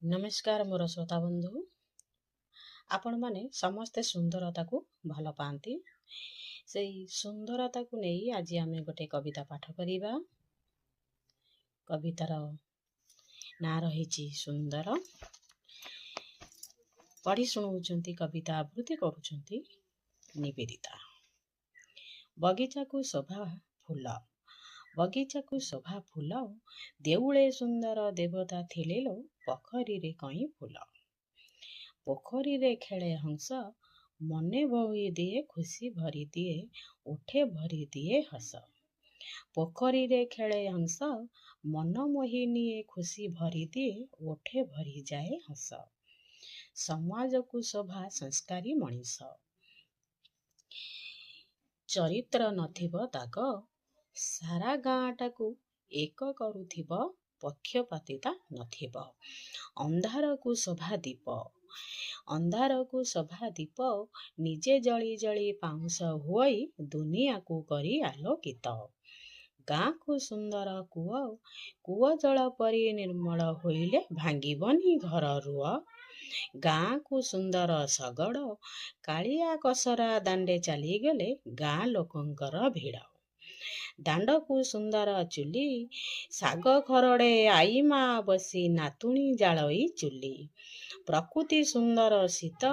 नमस्कार मोर श्रोता बंधु आपण माने समस्ते सुंदरता को भल पाती से सुंदरता को नहीं आज आम गोटे कविता पाठ करिबा। कवितार ना रही सुंदर पढ़ी शुणाउछंती कविता आवृत्ति करुछंती निवेदिता। बगीचा को शोभा फूल बगीचा को शोभा फूल देउळे सुंदर देवता थिले लो पोखरी रे कई फूल पोखरी रे खेले हंस मने बोई दिए खुशी भरी दिए उठे भरी दिए हस पोखरी रे खेले हंस मन मोहि निए खुशी भरी दिए उठे भरी जाए हस समाज को शोभा संस्कारी मनीष चरित्र नथिब दाग सारा गाँटा को एक करुथिब पक्षपातिता नथिब अंधार को शोभा दीप अंधार को शोभा दीप निजे जली जली पाउंस हुई दुनिया को करी आलोकित गाँ को सुंदर कूଅ कूଅ जल परी निर्मल होइले भांगिबनी घर रुआ गाँ को सुंदर शगड़ कालिया कसरा दांडे चली गले गाँ लोकंकर भिड़ दांड को सुंदर चुली साग खरड़े आई माँ बसी नातुणी जालई चुली प्रकृति सुंदर शीत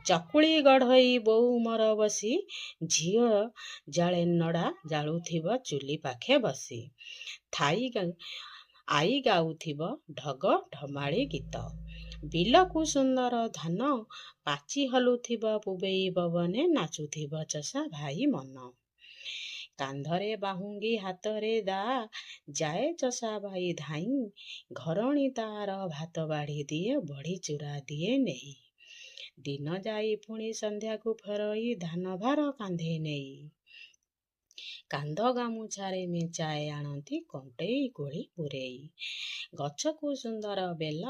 चकुली गढ़ई बोऊ मर बसी झील जाले नड़ा जालुथिब चुली पाखे बसी थाई आई गाउथिब ढग ढमाली गीत बिल को सुंदर धान पाची हलुथिब पुबेई बवने नाचुथिब चषा भाई मन कांधरे बाहुंगी हाथरे दा जाए चषा भाई धाई घरणी तार भात बाढ़ी दिए बड़ी चूरा दिए नहीं दिन जाई पुणी संध्या को फेरई धान भार कांधे नहीं कांध गामुछारे मेचाए आणती कंटेई कोड़ी पुरेई गछ को सुंदर बेल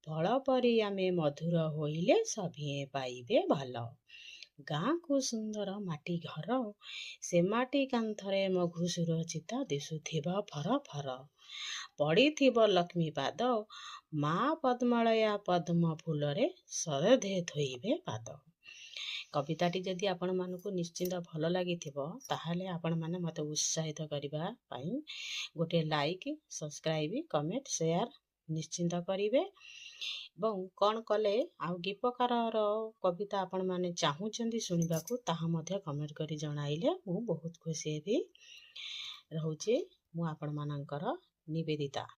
फल परी आमे मधुर होइले सभिए पाइबे भल गाँ को सुंदर माटी घर से माटी कांथरे मघुसुर चिता दिशुथिबा फर फर पड़ीथिब लक्ष्मी पाद माँ पद्मलया पद्म फूलरे सरधे धोइबे पाद। कविताटी जदि आपण मानकु निश्चिंत भल लागिथिबो ताहाले आपण माने मते उत्साहित करिबा पई गोटे लाइक सब्सक्राइब कमेंट शेयर निश्चिंत करिवे ଏବଂ कौन कले आउ कि प्रकार कविता आपण माने चाहूचंदी सुनिबाकू ताहा मध्य कमेंट करी जणाइले मु बहुत खुशी हेबी। रहूची मु आपण मानकर निवेदिता।